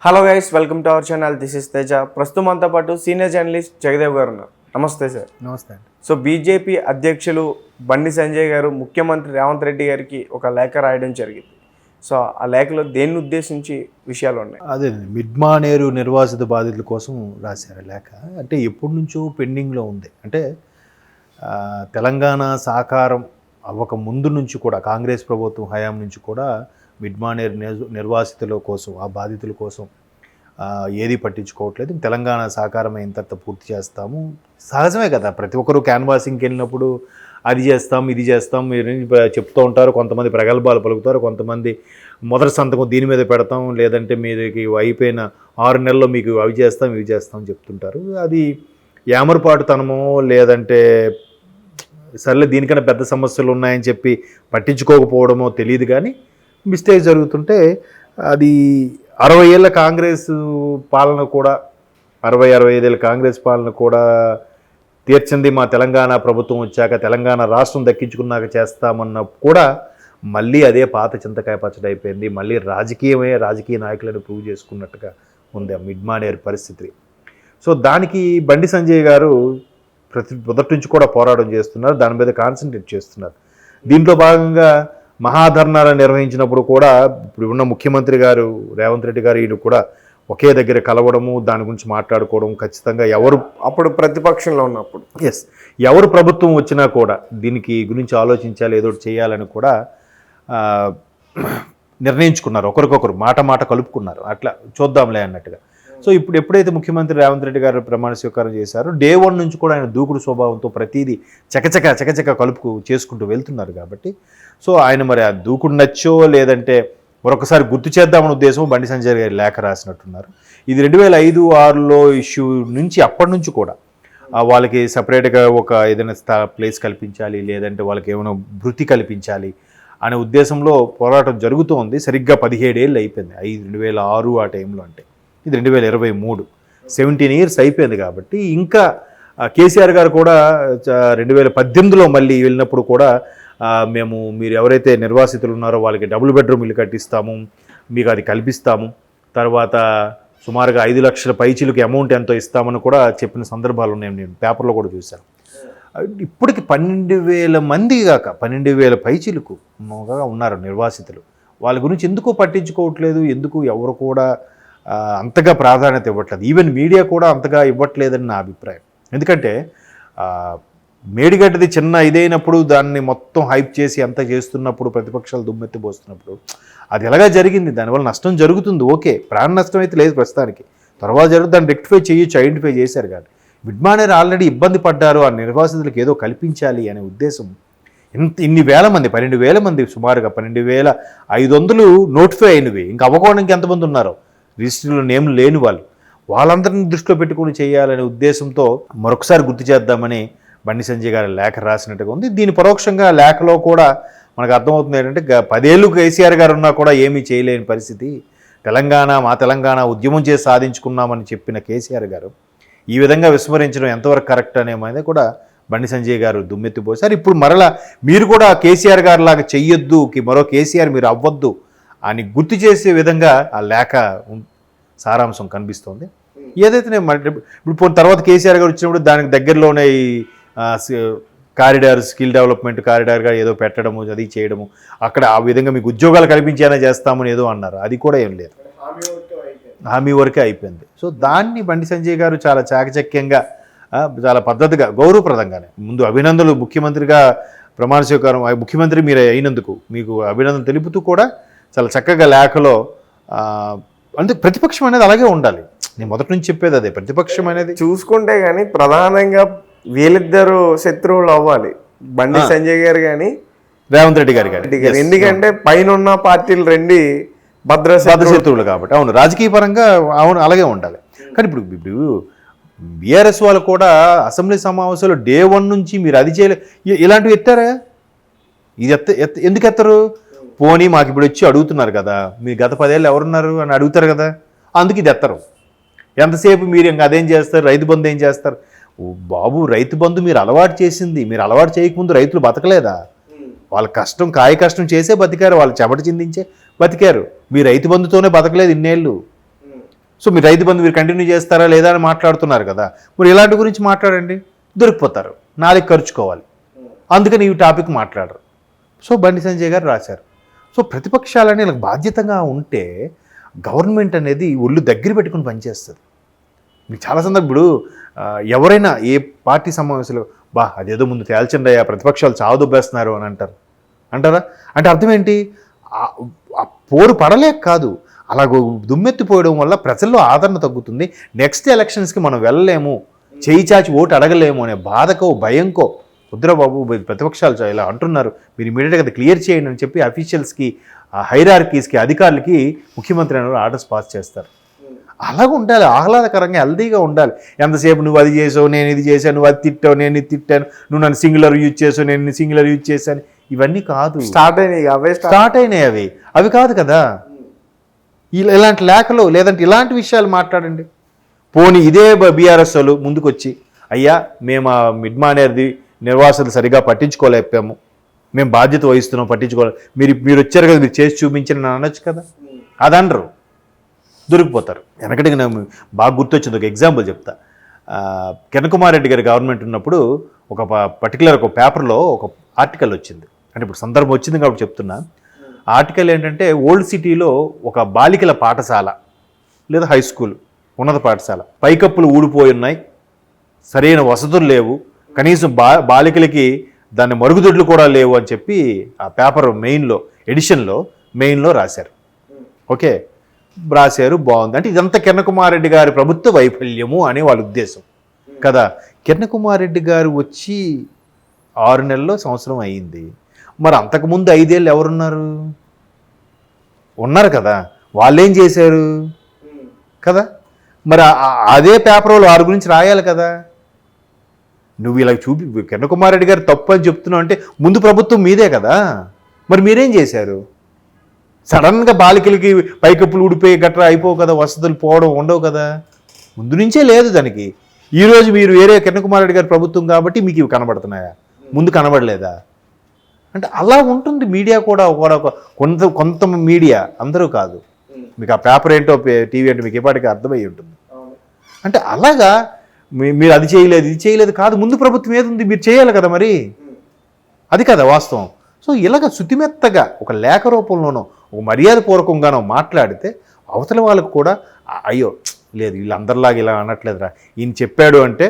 Hello guys, welcome to our channel. This is Teja. ప్రస్తుతం మనతో పాటు సీనియర్ జర్నలిస్ట్ జగదేవ్ గారు ఉన్నారు. నమస్తే సార్. నమస్తే అండి. సో బీజేపీ అధ్యక్షులు బండి సంజయ్ గారు ముఖ్యమంత్రి రేవంత్ రెడ్డి గారికి ఒక లేఖ రాయడం జరిగింది. సో ఆ లేఖలో దేన్ని ఉద్దేశించి విషయాలు ఉన్నాయి? అదే మిడ్మానేరు నిర్వాసిత బాధితుల కోసం రాశారు లేఖ. అంటే ఎప్పటి నుంచో పెండింగ్లో ఉంది. అంటే తెలంగాణ సాకారం అవ్వక ముందు నుంచి కూడా కాంగ్రెస్ ప్రభుత్వం హయాం నుంచి కూడా మిడ్మానేరు నిర్వాసితుల కోసం, ఆ బాధితుల కోసం ఏది పట్టించుకోవట్లేదు. తెలంగాణ సాకారం అయిన తర్వాత పూర్తి చేస్తాము. సహజమే కదా, ప్రతి ఒక్కరూ క్యాన్వాసింగ్కి వెళ్ళినప్పుడు అది చేస్తాం ఇది చేస్తాం మీరు చెప్తూ ఉంటారు. కొంతమంది ప్రగల్భాలు పలుకుతారు, కొంతమంది మొదటి సంతకం దీని మీద పెడతాం, లేదంటే మీదకి అయిపోయిన 6 నెలల్లో మీకు అవి చేస్తాం ఇవి చేస్తాం చెప్తుంటారు. అది యామరపాటుతనమో లేదంటే సర్లే దీనికన్నా పెద్ద సమస్యలు ఉన్నాయని చెప్పి పట్టించుకోకపోవడమో తెలియదు. కానీ మిస్టేక్ జరుగుతుంటే అది 60 ఏళ్ళ కాంగ్రెస్ పాలన కూడా 65 ఏళ్ళ కాంగ్రెస్ పాలన కూడా తీర్చింది. మా తెలంగాణ ప్రభుత్వం వచ్చాక తెలంగాణ రాష్ట్రం దక్కించుకున్నాక చేస్తామన్న కూడా మళ్ళీ అదే పాత చింతకాయ పచ్చడి అయిపోయింది. మళ్ళీ రాజకీయ నాయకులను ప్రూవ్ చేసుకున్నట్టుగా ఉంది ఆ మిడ్మానేర్ పరిస్థితి. సో దానికి బండి సంజయ్ గారు మొదటి నుంచి కూడా పోరాటం చేస్తున్నారు, దాని మీద కాన్సన్ట్రేట్ చేస్తున్నారు. దీంట్లో భాగంగా మహాధర్నాలు నిర్వహించినప్పుడు కూడా ఇప్పుడు ఉన్న ముఖ్యమంత్రి గారు రేవంత్ రెడ్డి గారు ఈయన కూడా ఒకే దగ్గర కలవడము, దాని గురించి మాట్లాడుకోవడం. ఖచ్చితంగా ఎవరు అప్పుడు ప్రతిపక్షంలో ఉన్నప్పుడు ఎవరు ప్రభుత్వం వచ్చినా కూడా దీనికి గురించి ఆలోచించాలి, ఏదో చేయాలని కూడా నిర్ణయించుకున్నారు. ఒకరికొకరు మాట కలుపుకున్నారు. అట్లా చూద్దాంలే అన్నట్టుగా. సో ఇప్పుడు ఎప్పుడైతే ముఖ్యమంత్రి రేవంత్ రెడ్డి గారు ప్రమాణ స్వీకారం చేశారో డే 1 నుంచి కూడా ఆయన దూకుడు స్వభావంతో ప్రతిదీ చకచక కలుపుకు చేసుకుంటూ వెళ్తున్నారు. కాబట్టి సో ఆయన మరి ఆ దూకుడు నచ్చో లేదంటే మరొకసారి గుర్తు చేద్దామనే ఉద్దేశం బండి సంజయ్ గారి లేఖ రాసినట్టున్నారు. ఇది 2005-6లో ఇష్యూ నుంచి అప్పటి నుంచి కూడా వాళ్ళకి సపరేట్గా ఒక ఏదైనా ప్లేస్ కల్పించాలి, లేదంటే వాళ్ళకి ఏమైనా భృతి కల్పించాలి అనే ఉద్దేశంలో పోరాటం జరుగుతోంది. సరిగ్గా 17 ఏళ్ళు అయిపోయింది. 2006 ఆ టైంలో, అంటే ఇది 2023, 17 ఇయర్స్ అయిపోయింది. కాబట్టి ఇంకా కేసీఆర్ గారు కూడా 2018లో మళ్ళీ వెళ్ళినప్పుడు కూడా మీరు ఎవరైతే నిర్వాసితులు ఉన్నారో వాళ్ళకి డబుల్ బెడ్రూమ్ ఇల్లు కట్టిస్తాము, మీకు అది కల్పిస్తాము, తర్వాత సుమారుగా 5 లక్షల పైచీలకు అమౌంట్ ఎంతో ఇస్తామని కూడా చెప్పిన సందర్భాలు ఉన్నాయి. నేను పేపర్లో కూడా చూశాను. ఇప్పటికి 12,000 మంది కాక 12,000 పైచీలకు ఉన్నారు నిర్వాసితులు. వాళ్ళ గురించి ఎందుకు పట్టించుకోవట్లేదు, ఎందుకు ఎవరు కూడా అంతగా ప్రాధాన్యత ఇవ్వట్లేదు. ఈవెన్ మీడియా కూడా అంతగా ఇవ్వట్లేదని నా అభిప్రాయం. ఎందుకంటే మేడిగడ్డది చిన్న ఇదైనప్పుడు దాన్ని మొత్తం హైప్ చేసి అంత చేస్తున్నప్పుడు, ప్రతిపక్షాలు దుమ్మెత్తిపోస్తున్నప్పుడు అది ఎలాగా జరిగింది, దానివల్ల నష్టం జరుగుతుంది. ఓకే, ప్రాణ నష్టం అయితే లేదు ప్రస్తుతానికి. తర్వాత జరుగుతుంది, దాన్ని రెక్టిఫై చేయొచ్చు, ఐడెంటిఫై చేశారు. కానీ మిడ్మానేర్ ఆల్రెడీ ఇబ్బంది పడ్డారు, ఆ నిర్వాసితులకు ఏదో కల్పించాలి అనే ఉద్దేశం ఇన్ని వేల మంది, 12,000 మంది, సుమారుగా 12,500 నోటిఫై అయినవి. ఇంకా అవ్వకోవడానికి ఎంతమంది ఉన్నారో రిజిస్ట్రీలో నేమ్ లేని వాళ్ళందరినీ దృష్టిలో పెట్టుకుని చేయాలనే ఉద్దేశంతో మరొకసారి గుర్తు చేద్దామని బండి సంజయ్ గారి లేఖ రాసినట్టుగా ఉంది. దీని పరోక్షంగా లేఖలో కూడా మనకు అర్థమవుతుంది ఏంటంటే 10 ఏళ్ళు కేసీఆర్ గారు ఉన్నా కూడా ఏమీ చేయలేని పరిస్థితి. మా తెలంగాణ ఉద్యమం చేసి సాధించుకున్నామని చెప్పిన కేసీఆర్ గారు ఈ విధంగా విస్మరించడం ఎంతవరకు కరెక్ట్ అనేది కూడా బండి సంజయ్ గారు దుమ్మెత్తిపోసారు. ఇప్పుడు మరలా మీరు కూడా కేసీఆర్ గారు లాగా చెయ్యొద్దు, మరో కేసీఆర్ మీరు అవ్వద్దు అని గుర్తు చేసే విధంగా ఆ లేఖ సారాంశం కనిపిస్తోంది. ఏదైతే ఇప్పుడు తర్వాత కేసీఆర్ గారు వచ్చినప్పుడు దానికి దగ్గరలోనే ఈ కారిడార్, స్కిల్ డెవలప్మెంట్ కారిడార్గా ఏదో పెట్టడము, అది చేయడము, అక్కడ ఆ విధంగా మీకు ఉద్యోగాలు కల్పించేలా చేస్తామని ఏదో అన్నారు. అది కూడా ఏం లేదు, హామీ వరకే అయిపోయింది. సో దాన్ని బండి సంజయ్ గారు చాలా చాకచక్యంగా, చాలా పద్ధతిగా, గౌరవప్రదంగానే ముందు అభినందనలు, ముఖ్యమంత్రిగా ప్రమాణ స్వీకారం ముఖ్యమంత్రి మీరు అయినందుకు మీకు అభినందనలు తెలుపుతూ కూడా చాలా చక్కగా లేఖలో, అంటే ప్రతిపక్షం అనేది అలాగే ఉండాలి. నేను మొదటి నుంచి చెప్పేది అదే, ప్రతిపక్షం అనేది చూసుకుంటే కానీ ప్రధానంగా వీళ్ళిద్దరు శత్రువులు అవ్వాలి, బండి సంజయ్ గారు కానీ రేవంత్ రెడ్డి గారు కానీ. ఎందుకంటే పైన ఉన్న పార్టీలు 2 భద్రశత్రువులు కాబట్టి. అవును, రాజకీయ పరంగా అవును అలాగే ఉండాలి. కానీ ఇప్పుడు బీఆర్ఎస్ వాళ్ళు కూడా అసెంబ్లీ సమావేశాలు డే 1 నుంచి మీరు అది చేయలే, ఇలాంటివి ఎత్తారా? ఇది ఎందుకు ఎత్తరు? పోనీ మాకు ఇప్పుడు వచ్చి అడుగుతున్నారు కదా, మీరు గత 10 ఏళ్ళు ఎవరున్నారు అని అడుగుతారు కదా, అందుకు ఇది ఎత్తరు. ఎంతసేపు మీరు ఇంకా అదేం చేస్తారు, రైతు బంధు ఏం చేస్తారు? బాబు, రైతు బంధు మీరు అలవాటు చేసింది, మీరు అలవాటు చేయకముందు రైతులు బతకలేదా? వాళ్ళ కాయ కష్టం చేసే బతికారు, వాళ్ళు చెమట చిందించే బతికారు. మీ రైతు బంధుతోనే బతకలేదు ఇన్నేళ్ళు. సో మీరు రైతు బంధు మీరు కంటిన్యూ చేస్తారా లేదా అని మాట్లాడుతున్నారు కదా, మరి ఇలాంటి గురించి మాట్లాడండి, దొరికిపోతారు, నాలుగు ఖర్చుకోవాలి, అందుకని ఈ టాపిక్ మాట్లాడరు. సో బండి సంజయ్ గారు రాశారు. సో ప్రతిపక్షాలని ఇలా బాధ్యతగా ఉంటే గవర్నమెంట్ అనేది ఒళ్ళు దగ్గర పెట్టుకుని పనిచేస్తుంది. మీకు చాలా సందర్భం ఇప్పుడు ఎవరైనా ఏ పార్టీ సమావేశాలు అదేదో ముందు తేల్చండి అయ్యా ప్రతిపక్షాలు చావదుబ్బేస్తున్నారు అని అంటారా? అంటే అర్థం ఏంటి? ఆ పోరు పడలేక కాదు, అలా దుమ్మెత్తిపోయడం వల్ల ప్రజల్లో ఆదరణ తగ్గుతుంది, నెక్స్ట్ ఎలక్షన్స్కి మనం వెళ్ళలేము, చేయి చాచి ఓటు అడగలేము అనే బాధకో భయంకో రుద్రబాబు ప్రతిపక్షాలు ఇలా అంటున్నారు, మీరు ఇమీడియట్గా అది క్లియర్ చేయండి అని చెప్పి అఫీషియల్స్కి, హైరార్కీస్కి, అధికారులకి ముఖ్యమంత్రి అనే ఆర్డర్స్ పాస్ చేస్తారు. అలాగ ఉండాలి, ఆహ్లాదకరంగా హెల్దీగా ఉండాలి. ఎంతసేపు నువ్వు అది చేసావు, నేను ఇది చేశాను, నువ్వు అది తిట్టావు, నేను ఇది తిట్టాను, నువ్వు నన్ను సింగులర్ యూజ్ చేసావు, నేను సింగులర్ యూజ్ చేశాను, ఇవన్నీ కాదు. స్టార్ట్ అయినాయి అవి కాదు కదా. ఇలాంటి లేఖలు లేదంటే ఇలాంటి విషయాలు మాట్లాడండి. పోనీ ఇదే బీఆర్ఎస్ వాళ్ళు ముందుకు వచ్చి అయ్యా మేము మిడ్ మానేర్ది నిర్వాసితులు సరిగా పట్టించుకోలేకపోయాము, మేము బాధ్యత వహిస్తున్నాం, పట్టించుకోలేదు, మీరు వచ్చారు కదా, మీరు చేసి చూపించండి అని అనొచ్చు కదా. అది అనరు, దొరికిపోతారు. వెనకటికి నేను బాగా గుర్తొచ్చింది, ఒక ఎగ్జాంపుల్ చెప్తా. కిరణ్ కుమార్ రెడ్డి గారి గవర్నమెంట్ ఉన్నప్పుడు ఒక పర్టికులర్ ఒక పేపర్లో ఒక ఆర్టికల్ వచ్చింది, అంటే ఇప్పుడు సందర్భం వచ్చింది కాబట్టి చెప్తున్నా. ఆర్టికల్ ఏంటంటే ఓల్డ్ సిటీలో ఒక బాలికల పాఠశాల లేదా హై స్కూల్, ఉన్నత పాఠశాల పైకప్పులు ఊడిపోయి ఉన్నాయి, సరైన వసతులు లేవు, కనీసం బాలికలకి దాని మరుగుదొడ్లు కూడా లేవు అని చెప్పి ఆ పేపర్ మెయిన్లో రాశారు. ఓకే, రాశారు, బాగుంది. అంటే ఇదంతా కిరణ్ కుమార్ రెడ్డి గారి ప్రభుత్వ వైఫల్యము అని వాళ్ళ ఉద్దేశం కదా. కిరణ్ కుమార్ రెడ్డి గారు వచ్చి 6 నెలల్లో సంవత్సరం అయ్యింది, మరి అంతకుముందు 5 ఏళ్ళు ఎవరున్నారు? ఉన్నారు కదా, వాళ్ళేం చేశారు కదా. మరి అదే పేపర్ వాళ్ళు వారి గురించి రాయాలి కదా. నువ్వు ఇలా కిరణ్ కుమార్ రెడ్డి గారు తప్పు అని చెప్తున్నావు అంటే ముందు ప్రభుత్వం మీదే కదా, మరి మీరేం చేశారు? సడన్గా బాలికలకి పైకప్పులు ఊడిపోయి గట్రా అయిపోవు కదా, వసతులు పోవడం ఉండవు కదా, ముందు నుంచే లేదు దానికి. ఈరోజు మీరు వేరే కిరణ్ కుమార్ రెడ్డి గారి ప్రభుత్వం కాబట్టి మీకు ఇవి కనబడుతున్నాయా, ముందు కనబడలేదా? అంటే అలా ఉంటుంది మీడియా కూడా. కొంత మీడియా, అందరూ కాదు. మీకు ఆ పేపర్ ఏంటో టీవీ అంటే మీకు ఎప్పటికీ అర్థమై ఉంటుంది. అంటే అలాగా మీరు అది చేయలేదు ఇది చేయలేదు కాదు, ముందు ప్రభుత్వం ఏది ఉంది మీరు చేయాలి కదా, మరి అది కదా వాస్తవం. సో ఇలాగ శుతిమెత్తగా ఒక లేఖ రూపంలోనో ఒక మర్యాదపూర్వకంగానో మాట్లాడితే అవతల వాళ్ళకు కూడా అయ్యో లేదు వీళ్ళందరిలాగా ఇలా అనట్లేదురా, ఈయన చెప్పాడు అంటే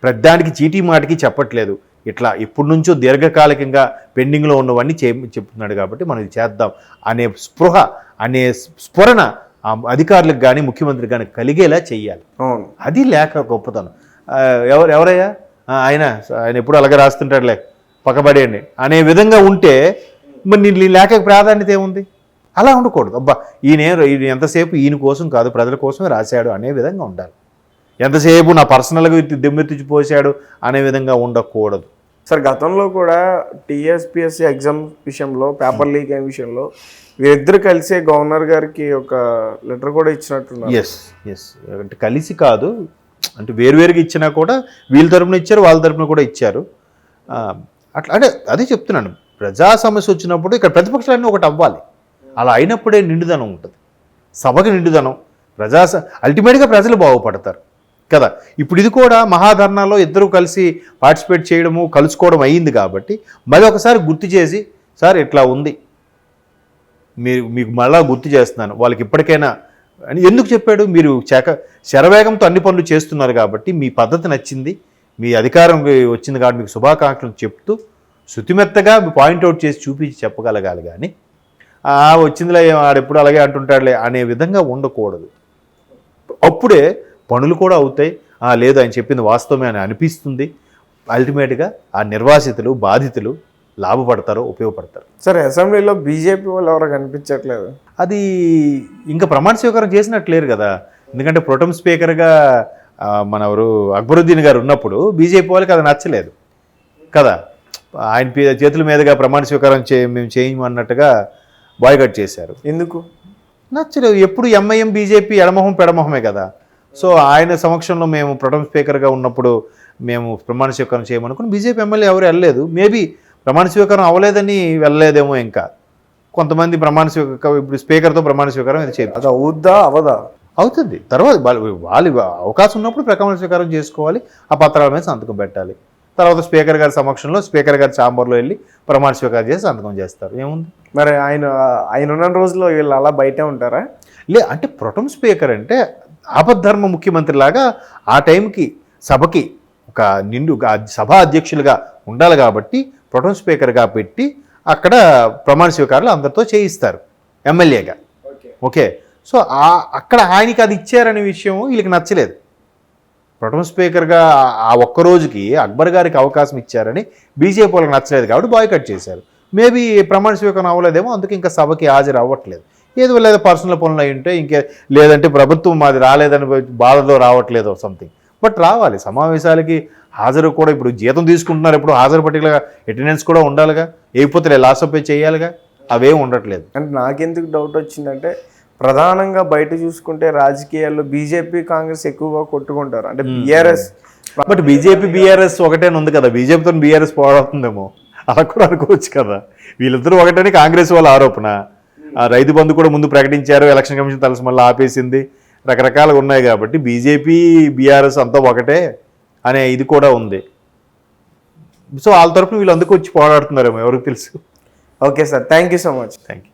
ప్రతిదానికి చీటీ మాటికి చెప్పట్లేదు, ఇట్లా ఇప్పటి నుంచో దీర్ఘకాలికంగా పెండింగ్లో ఉన్నవన్నీ చెప్తున్నాడు కాబట్టి మనం ఇది చేద్దాం అనే స్పృహ, అనే స్ఫురణ అధికారులకు కానీ ముఖ్యమంత్రికి కానీ కలిగేలా చెయ్యాలి. అది లేక గొప్పతనం. ఎవరయ్యా ఆయన ఎప్పుడు అలాగే రాస్తుంటాడులే పక్కబడేయండి అనే విధంగా ఉంటే మరి నీ లేఖ ప్రాధాన్యత ఏముంది? అలా ఉండకూడదు. అబ్బా ఈయన ఎంతసేపు ఈయన కోసం కాదు ప్రజల కోసమే రాశాడు అనే విధంగా ఉండాలి. ఎంతసేపు నా పర్సనల్గా దెమ్మెత్తిపోసాడు అనే విధంగా ఉండకూడదు. సార్ గతంలో కూడా టీఎస్పీఎస్సీ ఎగ్జామ్ విషయంలో పేపర్ లీక్ అయిన విషయంలో వీరిద్దరు కలిసే గవర్నర్ గారికి ఒక లెటర్ కూడా ఇచ్చినట్టున్నారు. ఎస్ అంటే కలిసి కాదు, అంటే వేరువేరుగా ఇచ్చినా కూడా వీళ్ళ తరపున ఇచ్చారు, వాళ్ళ తరపున కూడా ఇచ్చారు. అట్లా అంటే అదే చెప్తున్నాను, ప్రజా సమస్య వచ్చినప్పుడు ఇక్కడ ప్రతిపక్షాలన్నీ ఒకటి అవ్వాలి. అలా అయినప్పుడే నిండుదనం ఉంటుంది, సభకి నిండుదనం, అల్టిమేట్గా ప్రజలు బాగుపడతారు కదా. ఇప్పుడు ఇది కూడా మహాధర్నాలో ఇద్దరు కలిసి పార్టిసిపేట్ చేయడము కలుసుకోవడం అయ్యింది కాబట్టి మళ్ళీ ఒకసారి గుర్తు చేసి సార్ ఇట్లా ఉంది మీకు మళ్ళా గుర్తు చేస్తున్నాను, వాళ్ళకి ఇప్పటికైనా అని ఎందుకు చెప్పాడు? మీరు శరవేగంతో అన్ని పనులు చేస్తున్నారు కాబట్టి మీ పద్ధతి నచ్చింది, మీ అధికారం వచ్చింది కాబట్టి మీకు శుభాకాంక్షలు చెప్తూ శుతిమెత్తగా పాయింట్అవుట్ చేసి చూపించి చెప్పగలగాలి. కానీ వచ్చిందిలే ఆడెప్పుడు అలాగే అంటుంటాడులే అనే విధంగా ఉండకూడదు. అప్పుడే పనులు కూడా అవుతాయి, లేదు ఆయన చెప్పింది వాస్తవమే అని అనిపిస్తుంది. అల్టిమేట్గా ఆ నిర్వాసితులు బాధితులు లాభపడతారు, ఉపయోగపడతారు. సరే అసెంబ్లీలో బీజేపీ వాళ్ళు ఎవరో కనిపించట్లేదు. అది ఇంకా ప్రమాణ స్వీకారం చేసినట్లేరు కదా, ఎందుకంటే ప్రొటెం స్పీకర్గా మన ఎవరు అక్బరుద్దీన్ గారు ఉన్నప్పుడు బీజేపీ వాళ్ళకి అది నచ్చలేదు కదా. ఆయన చేతుల మీదుగా ప్రమాణ స్వీకారం మేము చేయమన్నట్టుగా బాయ్కట్ చేశారు. ఎందుకు నచ్చలేదు? ఎప్పుడు ఎంఐఎం బీజేపీ ఎడమొహం పెడమొహమే కదా. సో ఆయన సమక్షంలో మేము ప్రొటెం స్పీకర్గా ఉన్నప్పుడు మేము ప్రమాణ స్వీకారం చేయమనుకుని బీజేపీ ఎమ్మెల్యే ఎవరు వెళ్ళలేదు. మేబీ ప్రమాణ స్వీకారం అవ్వలేదని వెళ్ళలేదేమో. ఇంకా కొంతమంది ప్రమాణ స్వీకారం ఇప్పుడు స్పీకర్తో ప్రమాణ స్వీకారం ఇది చేయాలి. అది అవుద్దా అవదా? అవుతుంది. తర్వాత వాళ్ళు అవకాశం ఉన్నప్పుడు ప్రమాణ స్వీకారం చేసుకోవాలి, ఆ పత్రాల మీద సంతకం పెట్టాలి. తర్వాత స్పీకర్ గారి సమక్షంలో స్పీకర్ గారి ఛాంబర్లో వెళ్ళి ప్రమాణ స్వీకారం చేసి సంతకం చేస్తారు. ఏముంది? మరి ఆయన ఉన్న రోజుల్లో వీళ్ళు అలా బయటే ఉంటారా? అంటే ప్రొటెం స్పీకర్ అంటే ఆపద్ధర్మ ముఖ్యమంత్రి లాగా ఆ టైంకి సభకి ఒక సభా అధ్యక్షులుగా ఉండాలి కాబట్టి ప్రొటెం స్పీకర్గా పెట్టి అక్కడ ప్రమాణ స్వీకారాలు అందరితో చేయిస్తారు ఎమ్మెల్యేగా. ఓకే, సో అక్కడ ఆయనకి అది ఇచ్చారనే విషయం వీళ్ళకి నచ్చలేదు. ప్రొటెం స్పీకర్గా ఆ ఒక్కరోజుకి అక్బర్ గారికి అవకాశం ఇచ్చారని బీజేపీ వాళ్ళకి నచ్చలేదు కాబట్టి బాయ్కట్ చేశారు. మేబీ ప్రమాణ స్వీకారం అవ్వలేదేమో, అందుకే ఇంకా సభకి హాజరు అవ్వట్లేదు. ఏదో లేదా పర్సనల్ పనులు అయి ఉంటే లేదంటే ప్రభుత్వం మాది రాలేదని బాధలో రావట్లేదు సంథింగ్. బట్ రావాలి సమావేశాలకి హాజరు కూడా. ఇప్పుడు జీతం తీసుకుంటున్నారు, ఇప్పుడు హాజరు పట్టికలుగా అటెండెన్స్ కూడా ఉండాలిగా, లేకపోతే లాస్ ఆఫ్ పే చేయాలిగా, అవేం ఉండట్లేదు. అంటే నాకెందుకు డౌట్ వచ్చిందంటే ప్రధానంగా బయట చూసుకుంటే రాజకీయాల్లో బీజేపీ కాంగ్రెస్ ఎక్కువగా కొట్టుకుంటారు. అంటే బీఆర్ఎస్, బట్ బీజేపీ బీఆర్ఎస్ ఒకటేనే ఉంది కదా, బీజేపీతో బీఆర్ఎస్ పోరాడుతుందేమో అలా కూడా అనుకోవచ్చు కదా. వీళ్ళిద్దరూ ఒకటని కాంగ్రెస్ వాళ్ళ ఆరోపణ. రైతు బంధు కూడా ముందు ప్రకటించారు, ఎలక్షన్ కమిషన్ తలసి మళ్ళీ ఆపేసింది, రకరకాలుగా ఉన్నాయి కాబట్టి బీజేపీ బీఆర్ఎస్ అంతా ఒకటే అనే ఇది కూడా ఉంది. సో వాళ్ళ తరఫున వీళ్ళు అందుకు వచ్చి పోరాడుతున్నారేమో, ఎవరికి తెలుసు. Okay sir, thank you so much. Thank you.